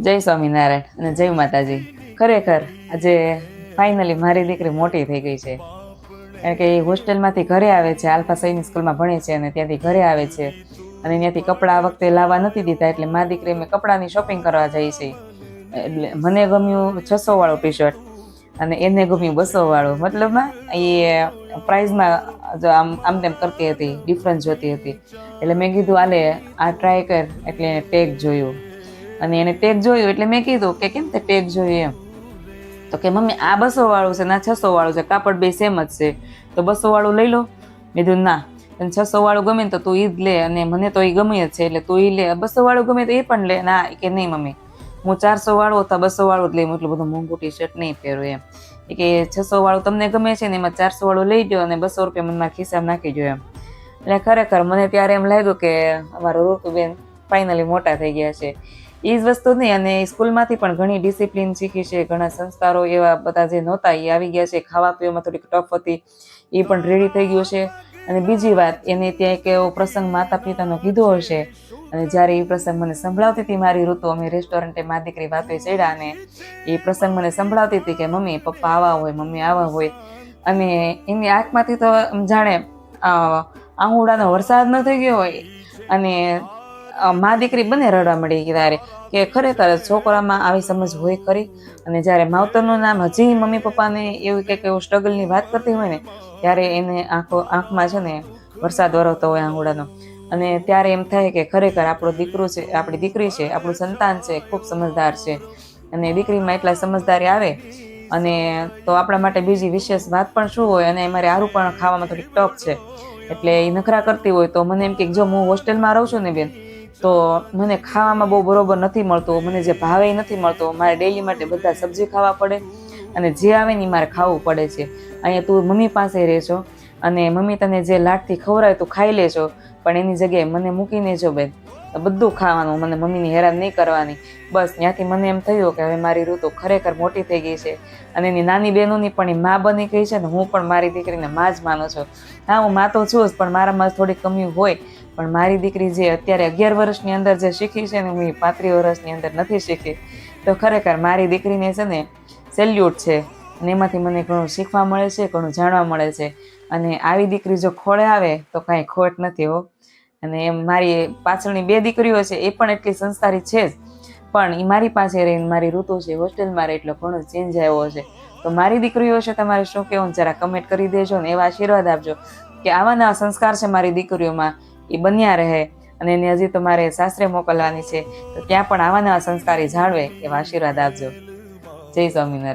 જય સ્વામિનારાયણ અને જય માતાજી. ખરેખર આજે ફાઇનલી મારી દીકરી મોટી થઈ ગઈ છે. કારણ કે એ હોસ્ટેલમાંથી ઘરે આવે છે, આલ્ફા સૈનિક સ્કૂલમાં ભણે છે અને ત્યાંથી ઘરે આવે છે અને ત્યાંથી કપડાં આ વખતે લાવવા નથી દીધા, એટલે મારી દીકરી અમે કપડાની શોપિંગ કરવા જઈએ છીએ. એટલે મને ગમ્યું 600 વાળું ટી શર્ટ અને એને ગમ્યું 200 વાળું. મતલબમાં એ પ્રાઇઝમાં આમ તેમ કરતી હતી, ડિફરન્સ જોતી હતી. એટલે મેં કીધું આલે આ ટ્રાય કર, એટલે ટેગ જોયું અને એને ટેગ જોયું એટલે મેં કીધું કે કેમ તે ટેગ જોયું એમ. તો કે મમ્મી આ 200 વાળું છે, ના 600 વાળું છે, કાપડ બે સેમ જ છે, તો 200 વાળું લઈ લો. મેં કીધું ના, તને 600 વાળું ગમે ને તો તું ઈ જ લે, અને મને તો એ ગમે જ છે એટલે તું ઈ લે. 200 વાળું ગમે તો એ પણ લે. ના કે નહીં મમ્મી, હું 400 વાળું અથવા 200 વાળું જ લઈ, એટલું બધું મોંઘું ટી શર્ટ નહીં પહેરું એમ. એ કે 600 વાળું તમને ગમે છે ને એમાં 400 વાળું લઈ દો અને 200 રૂપિયા મને મારા ખિસ્સામાં નાખી દો એમ. એટલે ખરેખર મને ત્યારે એમ લાગ્યું કે અમારું ઋતુબેન ફાઇનલી મોટા થઈ ગયા છે. એ જ વસ્તુ નહીં, અને સ્કૂલમાંથી પણ ઘણી ડિસિપ્લિન શીખી છે, ઘણા સંસ્કારો એવા બધા જે નહોતા એ આવી ગયા છે. ખાવા પીવામાં થોડીક ટફ હતી, એ પણ રેડી થઈ ગયું છે. અને બીજી વાત, એને ત્યાં એક એવો પ્રસંગ માતા પિતાનો કીધો હશે, અને જ્યારે એ પ્રસંગ મને સંભળાવતી હતી મારી ઋતુ, અમે રેસ્ટોરન્ટે મારી દીકરી વાતો ચડ્યા અને એ પ્રસંગ મને સંભળાવતી હતી કે મમ્મી પપ્પા આવા હોય, મમ્મી આવા હોય, અને એની આંખમાંથી તો જાણે આંગુડાનો વરસાદ ન થઈ ગયો હોય. અને મા દીકરી બંને રડવા મળી ત્યારે કે ખરેખર છોકરામાં આવી સમજ હોય ખરી. અને જ્યારે માવતરનું નામ હજી મમ્મી પપ્પાને એવું કંઈક એવું સ્ટ્રગલની વાત કરતી હોય ને, ત્યારે એને આંખમાં છે ને વરસાદ વરસતો હોય આંગુડાનો. અને ત્યારે એમ થાય કે ખરેખર આપણો દીકરો છે, આપણી દીકરી છે, આપણું સંતાન છે, ખૂબ સમજદાર છે. અને દીકરીમાં એટલા સમજદારી આવે અને તો આપણા માટે બીજી વિશેષ વાત પણ શું હોય. અને મારે આરું પણ ખાવામાં થોડીક ટફ છે, એટલે એ નખરા કરતી હોય તો મને એમ કે જો હું હોસ્ટેલમાં રહું છું ને બેન, તો મને ખાવામાં બહુ બરોબર નથી મળતું, મને જે ભાવે નથી મળતું. મારે ડેલી માટે બધા સબ્જી ખાવા પડે અને જે આવે ને મારે ખાવું પડે છે. અહીંયા તું મમ્મી પાસે રહેશો અને મમ્મી તને જે લાડથી ખવડાવે તું ખાઈ લેજો, પણ એની જગ્યાએ મને મૂકીને જો બેન, બધું ખાવાનું, મને મમ્મીની હેરાન નહીં કરવાની. બસ ત્યાંથી મને એમ થયું કે હવે મારી ઋતુ ખરેખર મોટી થઈ ગઈ છે અને એની નાની બહેનોની પણ એ મા બની ગઈ છે ને હું પણ મારી દીકરીને મા જ માનું છું. હા, હું મા તો છું જ, પણ મારામાં થોડી કમી હોય. પણ મારી દીકરી જે અત્યારે 11 વર્ષની અંદર જે શીખી છે ને, હું એ 35 વર્ષની અંદર નથી શીખી. તો ખરેખર મારી દીકરીને છે ને સેલ્યુટ છે, અને એમાંથી મને ઘણું શીખવા મળે છે, ઘણું જાણવા મળે છે. અને આવી દીકરી જો ખોળે આવે તો કાંઈ ખોટ નથી હો. અને એમ મારી પાછળની 2 દીકરીઓ છે એ પણ એટલી સંસ્કારી છે જ, પણ એ મારી પાસે રહીને મારી ઋતુ છે હોસ્ટેલમાં રહે એટલો ઘણો ચેન્જ આવ્યો છે. તો મારી દીકરીઓ છે તમારે શું કહેવું, જરા કમેન્ટ કરી દેજો ને એવા આશીર્વાદ આપજો કે આવા નવા સંસ્કાર છે મારી દીકરીઓમાં એ બન્યા રહે. અને એને હજી તો મારે સાસરે મોકલવાની છે, તો ત્યાં પણ આવા નવા સંસ્કારી જાળવે એવા આશીર્વાદ આપજો. જય સ્વામિનારાયણ.